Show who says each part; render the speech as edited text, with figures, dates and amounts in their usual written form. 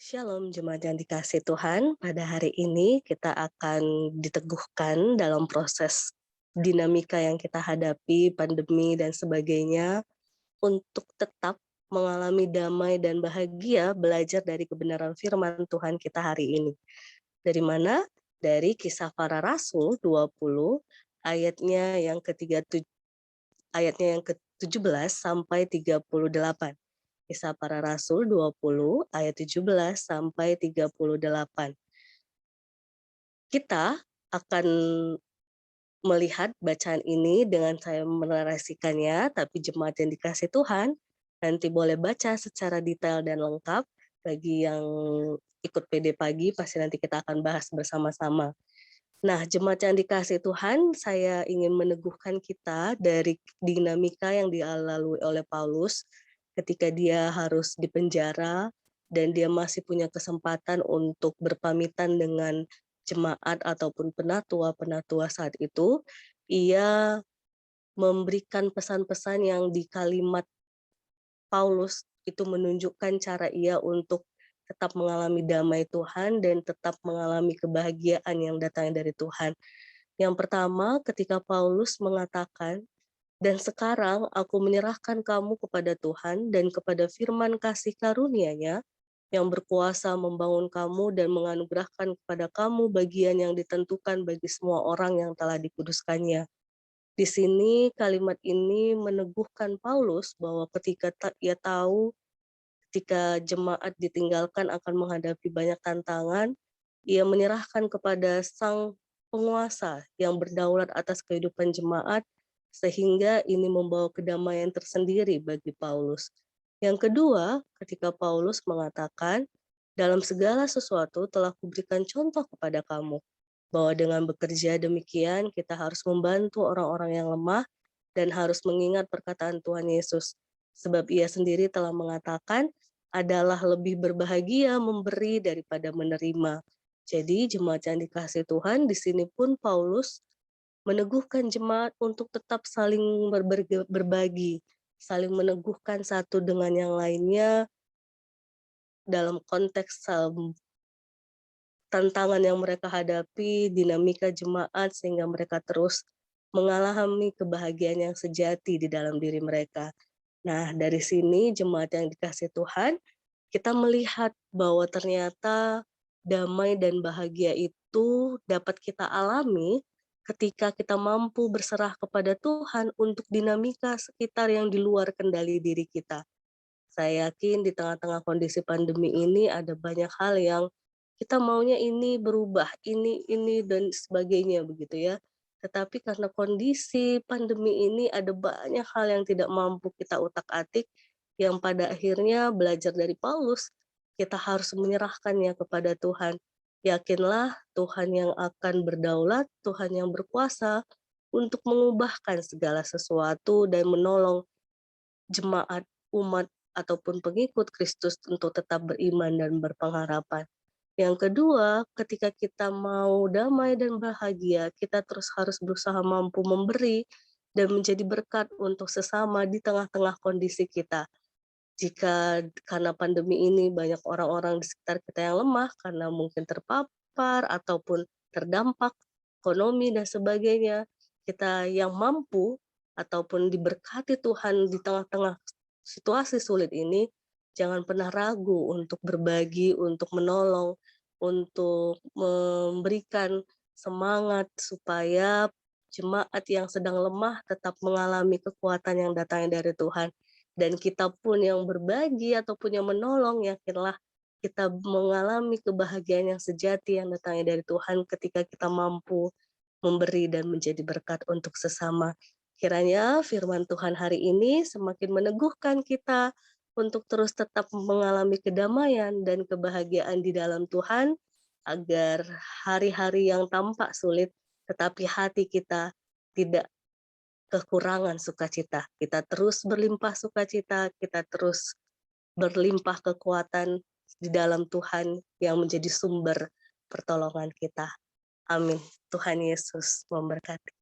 Speaker 1: Shalom jemaat yang dikasih Tuhan, pada hari ini kita akan diteguhkan dalam proses dinamika yang kita hadapi, pandemi dan sebagainya, untuk tetap mengalami damai dan bahagia belajar dari kebenaran firman Tuhan kita hari ini. Dari mana? Dari Kisah Para Rasul 20 ayatnya yang ke-17 sampai 38. Kisah Para Rasul 20 ayat 17 sampai 38. Kita akan melihat bacaan ini dengan saya menarasikannya, tapi jemaat yang dikasih Tuhan nanti boleh baca secara detail dan lengkap. Bagi yang ikut PD pagi pasti nanti kita akan bahas bersama-sama. Nah, jemaat yang dikasih Tuhan, saya ingin meneguhkan kita dari dinamika yang dilalui oleh Paulus ketika dia harus dipenjara dan dia masih punya kesempatan untuk berpamitan dengan jemaat ataupun penatua-penatua saat itu. Ia memberikan pesan-pesan yang di kalimat Paulus itu menunjukkan cara ia untuk tetap mengalami damai Tuhan dan tetap mengalami kebahagiaan yang datang dari Tuhan. Yang pertama, ketika Paulus mengatakan, "Dan sekarang aku menyerahkan kamu kepada Tuhan dan kepada firman kasih karunia-Nya yang berkuasa membangun kamu dan menganugerahkan kepada kamu bagian yang ditentukan bagi semua orang yang telah dikuduskannya." Di sini kalimat ini meneguhkan Paulus bahwa ketika ia tahu ketika jemaat ditinggalkan akan menghadapi banyak tantangan, ia menyerahkan kepada Sang Penguasa yang berdaulat atas kehidupan jemaat, sehingga ini membawa kedamaian tersendiri bagi Paulus. Yang kedua, ketika Paulus mengatakan, "Dalam segala sesuatu telah kuberikan contoh kepada kamu, bahwa dengan bekerja demikian kita harus membantu orang-orang yang lemah dan harus mengingat perkataan Tuhan Yesus. Sebab ia sendiri telah mengatakan, adalah lebih berbahagia memberi daripada menerima." Jadi jemaat yang dikasih Tuhan, di sini pun Paulus meneguhkan jemaat untuk tetap saling berbagi, saling meneguhkan satu dengan yang lainnya dalam konteks tantangan yang mereka hadapi, dinamika jemaat, sehingga mereka terus mengalami kebahagiaan yang sejati di dalam diri mereka. Nah, dari sini jemaat yang dikasih Tuhan, kita melihat bahwa ternyata damai dan bahagia itu dapat kita alami ketika kita mampu berserah kepada Tuhan untuk dinamika sekitar yang di luar kendali diri kita. Saya yakin di tengah-tengah kondisi pandemi ini ada banyak hal yang kita maunya ini berubah, ini dan sebagainya begitu ya. Tetapi karena kondisi pandemi ini ada banyak hal yang tidak mampu kita utak-atik, yang pada akhirnya belajar dari Paulus, kita harus menyerahkannya kepada Tuhan. Yakinlah Tuhan yang akan berdaulat, Tuhan yang berkuasa untuk mengubahkan segala sesuatu dan menolong jemaat, umat, ataupun pengikut Kristus untuk tetap beriman dan berpengharapan. Yang kedua, ketika kita mau damai dan bahagia, kita terus harus berusaha mampu memberi dan menjadi berkat untuk sesama di tengah-tengah kondisi kita. Jika karena pandemi ini banyak orang-orang di sekitar kita yang lemah karena mungkin terpapar ataupun terdampak ekonomi dan sebagainya, kita yang mampu ataupun diberkati Tuhan di tengah-tengah situasi sulit ini, jangan pernah ragu untuk berbagi, untuk menolong, untuk memberikan semangat supaya jemaat yang sedang lemah tetap mengalami kekuatan yang datangnya dari Tuhan. Dan kita pun yang berbagi ataupun yang menolong, yakinlah kita mengalami kebahagiaan yang sejati yang datangnya dari Tuhan ketika kita mampu memberi dan menjadi berkat untuk sesama. Kiranya firman Tuhan hari ini semakin meneguhkan kita untuk terus tetap mengalami kedamaian dan kebahagiaan di dalam Tuhan, agar hari-hari yang tampak sulit, tetapi hati kita tidak kekurangan sukacita. Kita terus berlimpah sukacita, kita terus berlimpah kekuatan di dalam Tuhan yang menjadi sumber pertolongan kita. Amin. Tuhan Yesus memberkati.